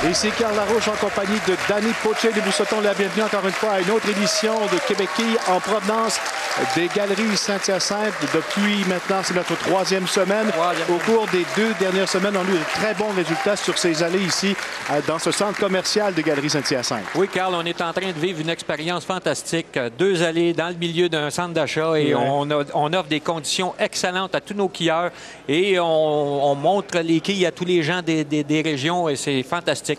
Ici Carl Larouche en compagnie de Danny Poche. Nous vous souhaitons la bienvenue encore une fois à une autre édition de Québec Quille en provenance des Galeries Saint-Hyacinthe. Depuis maintenant, c'est notre troisième semaine. Au cours des 2 dernières semaines, on a eu de très bons résultats sur ces allées ici, dans ce centre commercial des Galeries Saint-Hyacinthe. Oui, Carl, on est en train de vivre une expérience fantastique. 2 allées dans le milieu d'un centre d'achat et on offre des conditions excellentes à tous nos quilleurs et on montre les quilles à tous les gens des régions et c'est fantastique.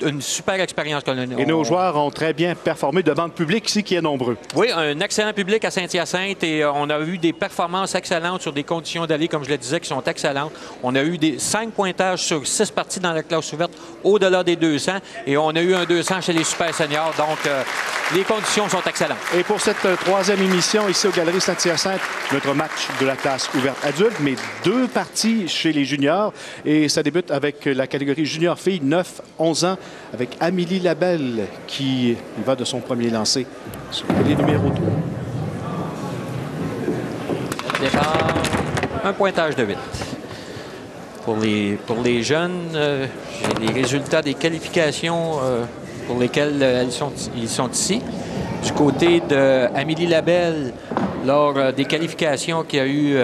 Une super expérience. Et nos joueurs ont très bien performé devant le public ici qui est nombreux. Oui, un excellent public à Saint-Hyacinthe et on a eu des performances excellentes sur des conditions d'allée, comme je le disais, qui sont excellentes. On a eu 5 pointages sur 6 parties dans la classe ouverte au-delà des 200 et on a eu un 200 chez les super seniors. Donc, les conditions sont excellentes. Et pour cette 3e émission ici aux Galeries Saint-Hyacinthe, notre match de la classe ouverte adulte, mais 2 parties chez les juniors. Et ça débute avec la catégorie junior filles 9-11 ans, avec Amélie Labelle qui va de son premier lancer sur les numéros 2. Départ, un pointage de 8. Pour les jeunes, j'ai les résultats des qualifications pour lesquelles ils sont ici. Du côté d'Amélie Labelle, lors des qualifications qu'il y a eu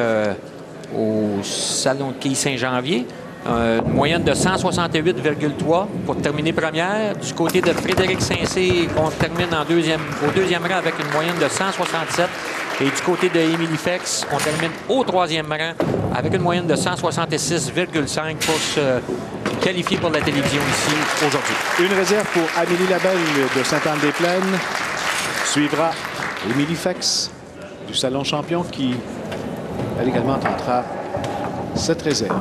au Salon de quilles Saint-Janvier, une moyenne de 168,3 pour terminer première. Du côté de Frédéric Saint-Cyr, on termine au deuxième rang avec une moyenne de 167. Et du côté de Émilie Fex, on termine au 3e rang avec une moyenne de 166,5 pour se qualifier pour la télévision ici aujourd'hui. Une réserve pour Amélie Labelle de Sainte-Anne-des-Plaines. Suivra Émilie Fex du Salon Champion qui, elle également, tentera cette réserve.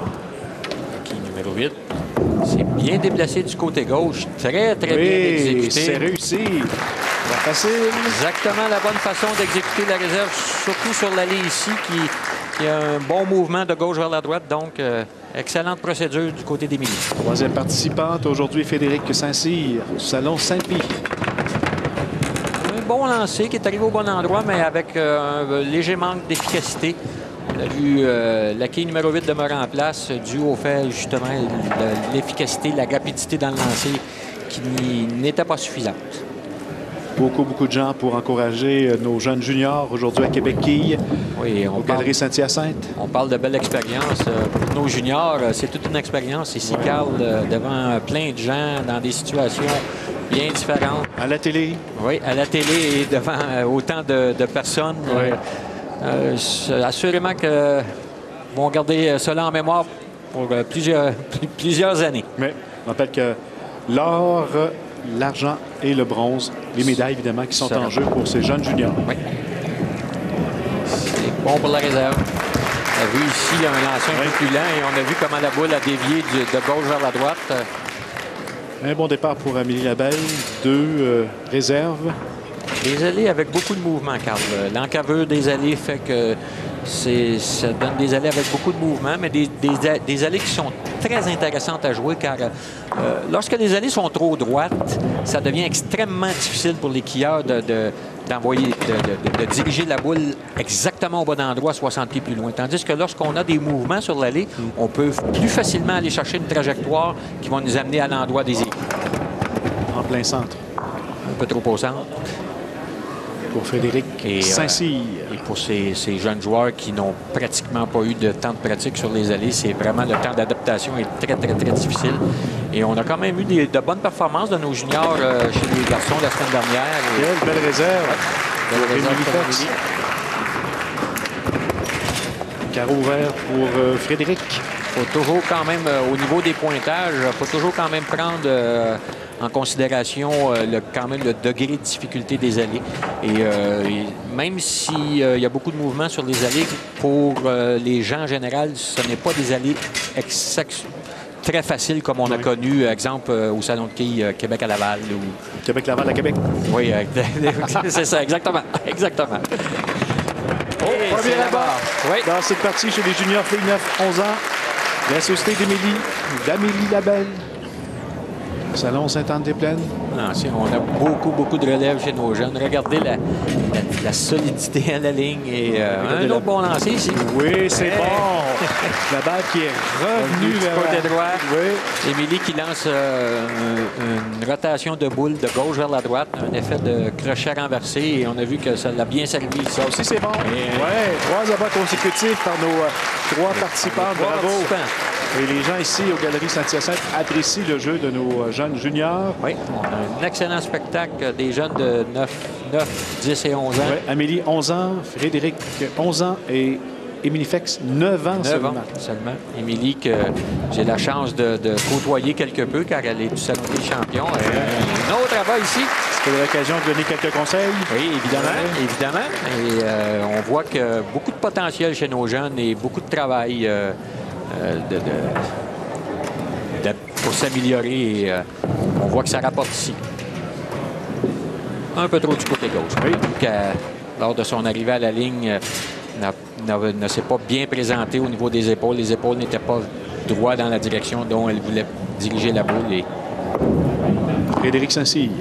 Numéro 8. C'est bien déplacé du côté gauche. Très, très bien exécuté. C'est réussi. Pas facile. Exactement la bonne façon d'exécuter la réserve, surtout sur l'allée ici, qui a un bon mouvement de gauche vers la droite. Donc, excellente procédure du côté d'Émilie. 3e participante aujourd'hui, Frédéric Saint-Cyr, au Salon Saint-Pie. Un bon lancer qui est arrivé au bon endroit, mais avec un léger manque d'efficacité. On a vu la quille numéro 8 demeurer en place dû au fait, justement, l'efficacité, la rapidité dans le lancer qui n'était pas suffisante. Beaucoup de gens pour encourager nos jeunes juniors aujourd'hui à Québec Quille, oui, aux Galeries Saint-Hyacinthe. On parle de belle expérience. Pour nos juniors, c'est toute une expérience ici, Carl, devant plein de gens dans des situations bien différentes. À la télé. Oui, à la télé et devant autant de personnes. Oui. Assurément que vont garder cela en mémoire pour plusieurs années. Mais on rappelle que l'or, l'argent et le bronze, les médailles évidemment qui sont en jeu pour ces jeunes juniors. Oui. C'est bon pour la réserve. On a vu ici un lancer un peu plus lent et on a vu comment la boule a dévié de gauche vers la droite. Un bon départ pour Amélie Labelle. 2 réserves. Des allées avec beaucoup de mouvement, Carl. L'encaveur des allées fait que ça donne des allées avec beaucoup de mouvement, mais des allées qui sont très intéressantes à jouer car lorsque les allées sont trop droites, ça devient extrêmement difficile pour les quilleurs de diriger la boule exactement au bon endroit, 60 pieds plus loin. Tandis que lorsqu'on a des mouvements sur l'allée, on peut plus facilement aller chercher une trajectoire qui va nous amener à l'endroit désiré. En plein centre. Un peu trop au centre. Pour Frédéric Saint-Cyr. Et pour ces jeunes joueurs qui n'ont pratiquement pas eu de temps de pratique sur les allées, c'est vraiment le temps d'adaptation est très, très, très difficile. Et on a quand même eu de bonnes performances de nos juniors chez les garçons la semaine dernière. Quelle belle réserve. Belle réserve. Carreau ouvert pour Frédéric. Il faut toujours quand même, au niveau des pointages, il faut toujours quand même prendre en considération quand même le degré de difficulté des allées. Et même s'il y a beaucoup de mouvements sur les allées, pour les gens en général, ce n'est pas des allées très faciles comme on a connu, exemple, au Salon de quilles Québec à Laval. Ou... Québec-Laval à Québec. Oui, c'est ça, exactement. Exactement. Premier abord dans cette partie chez les juniors filles 9-11 ans. La société d'Amélie Labelle. Salon Sainte-Anne-des-Plaines. On a beaucoup de relève chez nos jeunes. Regardez la solidité à la ligne et un autre bon lancer ici. Oui, c'est bon. La balle qui est revenue vers le côté droit. Oui. Émilie qui lance une rotation de boule de gauche vers la droite, un effet de crochet renversé et on a vu que ça l'a bien servi. Ça aussi, c'est bon. Oui, 3 abats consécutifs par nos 3 participants. Bravo. Et les gens ici aux Galeries Saint-Hyacinthe apprécient le jeu de nos jeunes juniors. Oui, on a un excellent spectacle des jeunes de 9, 10 et 11 ans. Oui, Amélie, 11 ans, Frédéric, 11 ans et Émilie Fex, 9 ans seulement. Émilie, que j'ai la chance de côtoyer quelque peu car elle est du Salon des champions. Un autre abat ici. Est-ce que vous avez l'occasion de donner quelques conseils? Oui, évidemment. Et on voit que beaucoup de potentiel chez nos jeunes et beaucoup de travail pour s'améliorer. Et on voit que ça rapporte ici. Un peu trop du côté gauche. Oui. Lors de son arrivée à la ligne, ne s'est pas bien présenté au niveau des épaules. Les épaules n'étaient pas droit dans la direction dont elle voulait diriger la boule. Et... Frédéric Saint-Cyr.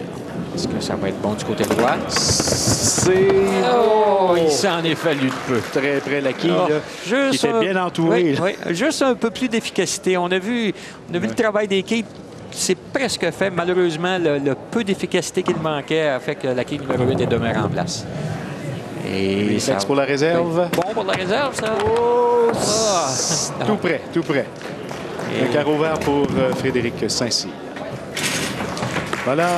Est-ce que ça va être bon du côté droit? C'est... Oh, il s'en est fallu de peu. Très près la quille, qui était bien entourée. Oui, juste un peu plus d'efficacité. On a vu le travail d'équipe. C'est presque fait. Malheureusement, le peu d'efficacité qu'il manquait a fait que la quille numéro 8 est demeurée en place. Et ça pour la réserve. Bon pour la réserve, ça. Tout près. Et... Un carreau vert pour Frédéric Saint-Cyr. Voilà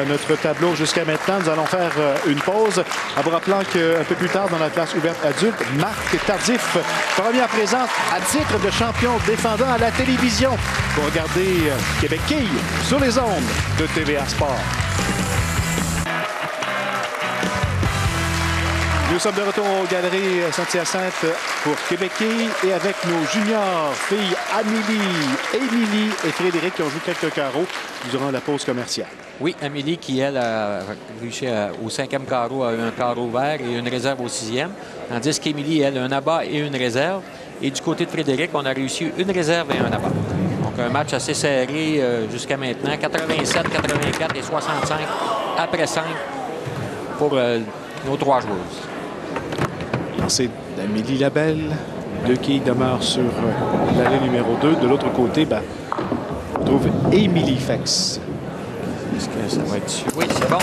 notre tableau jusqu'à maintenant. Nous allons faire une pause en vous rappelant qu'un peu plus tard dans la classe ouverte adulte, Marc Tardif, première présence à titre de champion défendant à la télévision pour regarder Québec Quille sur les ondes de TVA Sport. Nous sommes de retour aux Galeries Saint-Hyacinthe pour Québec Quille et avec nos juniors filles Émilie et Frédéric qui ont joué quelques carreaux durant la pause commerciale. Oui, Amélie qui, elle, a réussi au 5e carreau, a eu un carreau vert et une réserve au 6e. Tandis qu'Émilie, elle, a un abat et une réserve. Et du côté de Frédéric, on a réussi une réserve et un abat. Donc, un match assez serré jusqu'à maintenant. 87, 84 et 65 après 5 pour nos 3 joueuses. Lancé d'Amélie Labelle. 2 quilles demeurent sur l'allée numéro 2. De l'autre côté, on trouve Émilie Fex. Est-ce que ça va être sûr? Oui, c'est bon.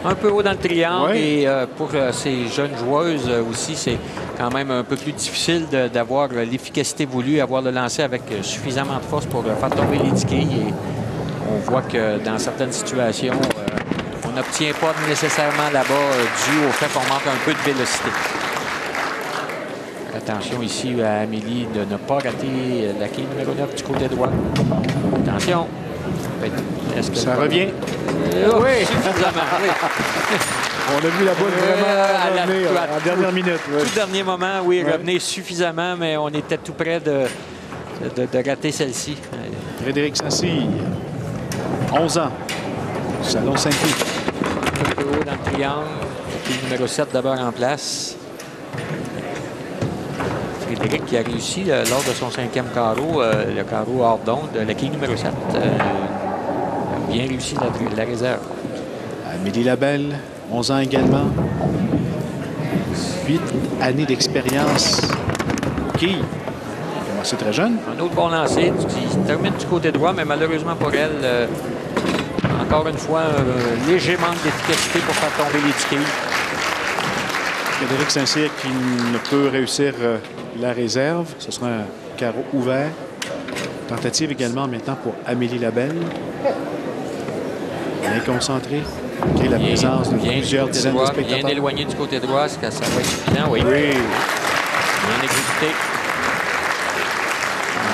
Un peu haut dans le triangle. Oui. Et pour ces jeunes joueuses aussi, c'est quand même un peu plus difficile d'avoir l'efficacité voulue, avoir le lancer avec suffisamment de force pour faire tomber les quilles. Et on voit que dans certaines situations, on n'obtient pas nécessairement là-bas dû au fait qu'on manque un peu de vélocité. Attention ici à Amélie de ne pas rater la quille numéro 9 du côté droit. Attention. Est-ce que ça revient? Oui, suffisamment. Oui. On a vu la boule vraiment revenir en dernière minute. Tout dernier moment, oui, revenir suffisamment, mais on était tout près de rater celle-ci. Frédéric Saint-Cyr, 11 ans. Salon Saint-Cyr. Un peu haut dans le triangle. Le numéro 7 d'abord en place. Frédéric qui a réussi lors de son 5e carreau, le carreau hors d'onde, la quille numéro 7. A bien réussi la réserve. Amélie Labelle, 11 ans également. 8 années d'expérience. Qui? C'est très jeune. Un autre bon lancer qui termine du côté droit, mais malheureusement pour elle, encore une fois, un léger manque d'efficacité pour faire tomber les quilles. Frédéric Saint-Cyr qui ne peut réussir la réserve. Ce sera un carreau ouvert. Tentative également maintenant pour Amélie Labelle. Bien concentré. Malgré la présence de plusieurs dizaines de spectateurs. Bien éloigné du côté droit. Est-ce que ça va être suffisant? Oui. Bien exécuté.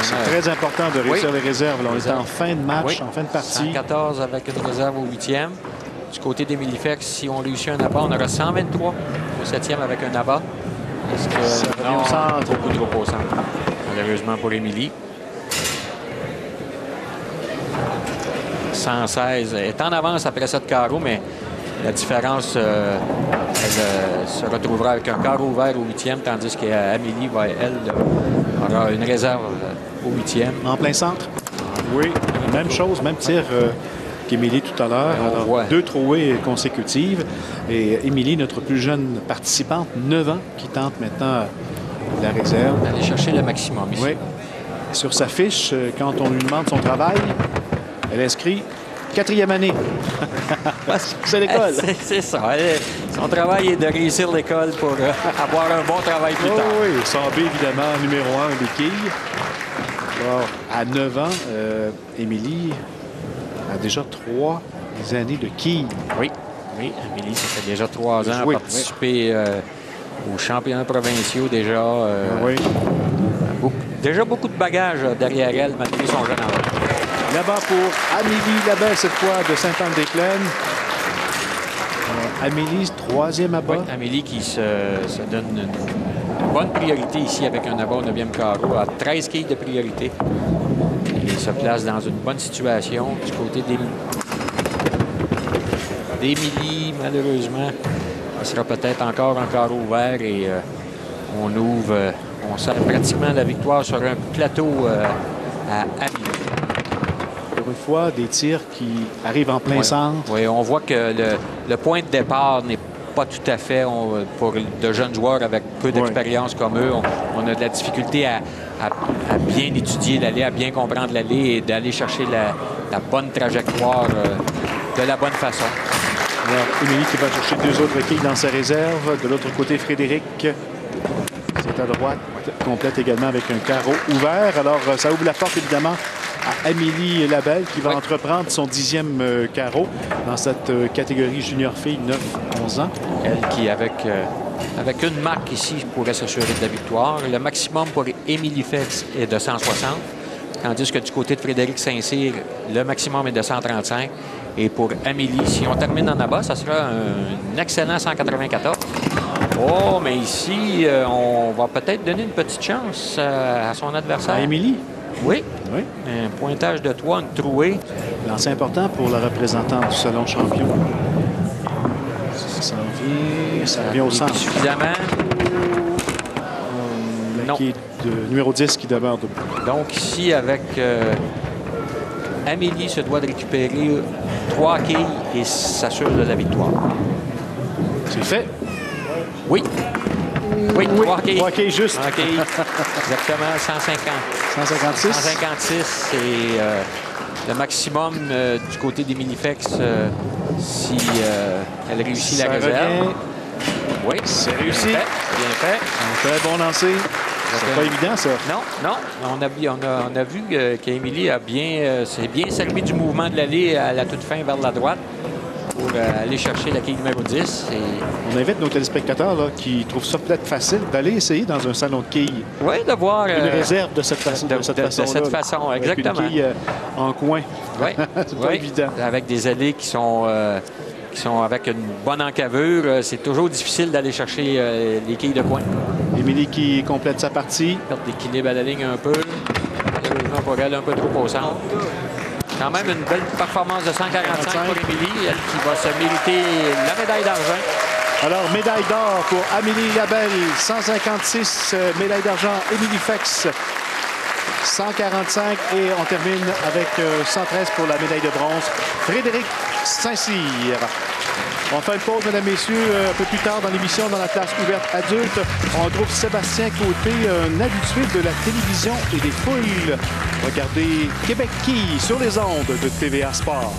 C'est très important de réussir les réserves. Là, on est en fin de match, en fin de partie. 114 avec une réserve au 8e. Du côté d'Émilie Fex, si on réussit un abat, on aura 123 au 7e avec un abat. Est-ce que ça revient au centre? Beaucoup trop au centre. Malheureusement pour Émilie. 116 est en avance après 7 carreaux, mais la différence, elle se retrouvera avec un carreau ouvert au 8e, tandis qu'Amélie, elle, aura une réserve au 8e. En plein centre? En Oui, même chose, même tir qu'Émilie tout à l'heure. Alors, 2 trouées consécutives. Et Émilie, notre plus jeune participante, 9 ans, qui tente maintenant la réserve. Aller chercher le maximum ici. Oui. Sur sa fiche, quand on lui demande son travail, elle inscrit 4e année. C'est l'école. C'est ça. Son travail est de réussir l'école pour avoir un bon travail plus tard. Oui, son B, évidemment, numéro 1, béquille. Alors, à 9 ans, Émilie a déjà 3 années de quilles. Oui, Émilie, ça fait déjà 3 ans à participer aux championnats provinciaux déjà. Déjà beaucoup de bagages derrière elle, malgré son jeune âge. Là-bas pour Amélie Labelle, cette fois de Sainte-Anne-des-Plaines. Amélie, 3e abat. Oui, Amélie qui se donne une bonne priorité ici avec un abat au 9e carreau à 13 quilles de priorité. Il se place dans une bonne situation du côté d'Émilie, malheureusement. Ce sera peut-être encore un carreau ouvert et on sert pratiquement la victoire sur un plateau à Amélie. Pour une fois, des tirs qui arrivent en plein centre. Oui, on voit que le point de départ n'est pas tout à fait pour de jeunes joueurs avec peu d'expérience comme eux. On a de la difficulté à bien étudier l'allée, à bien comprendre l'allée et d'aller chercher la bonne trajectoire de la bonne façon. Alors, Émilie qui va chercher 2 autres quilles dans sa réserve. De l'autre côté, Frédéric. C'est à droite, complète également avec un carreau ouvert. Alors, ça ouvre la porte, évidemment, à Amélie Labelle qui va entreprendre son 10e carreau dans cette catégorie junior fille 9-11 ans. Elle qui, avec une marque ici, pourrait s'assurer de la victoire. Le maximum pour Émilie Fex est de 160, tandis que du côté de Frédéric Saint-Cyr, le maximum est de 135. Et pour Amélie, si on termine en abat, ça sera un excellent 194. Oh, mais ici, on va peut-être donner une petite chance à son adversaire. À Émilie? Oui. Un pointage de 3, une trouée. Lancer important pour la représentante du salon champion. Ça revient au centre. Suffisamment. Non. Qui est de numéro 10 qui demeure debout. Donc ici, avec Amélie se doit de récupérer 3 quilles et s'assure de la victoire. C'est fait. Oui. Oui, 3 quilles. 3 quilles juste. 3 quilles. Exactement, 150. 156. 156, c'est le maximum du côté des Minifex si elle réussit la réserve. Revient. Oui, c'est réussi. Bien fait. Un très bon lancer. C'est pas évident, ça. Non. On a vu qu'Émilie s'est bien servi du mouvement de l'allée à la toute fin vers la droite pour aller chercher la quille numéro 10. Et... On invite nos téléspectateurs là, qui trouvent ça peut-être facile d'aller essayer dans un salon de quilles. Oui, de voir... une réserve de cette façon. De cette façon, exactement. Avec une quille en coin. Oui, c'est pas évident. Avec des allées qui sont avec une bonne encavure. C'est toujours difficile d'aller chercher les quilles de coin. Émilie qui complète sa partie. Perte d'équilibre à la ligne un peu. Malheureusement pour elle, un peu trop au centre. Quand même une belle performance de 145 pour Émilie, elle qui va se mériter la médaille d'argent. Alors, médaille d'or pour Amélie Labelle, 156, médaille d'argent, Émilie Fex, 145 et on termine avec 113 pour la médaille de bronze, Frédéric Saint-Cyr. On fait une pause, mesdames, messieurs, un peu plus tard dans l'émission, dans la classe ouverte adulte. On retrouve Sébastien Côté, un habitué de la télévision et des foules. Regardez Québec Quilles sur les ondes de TVA Sport.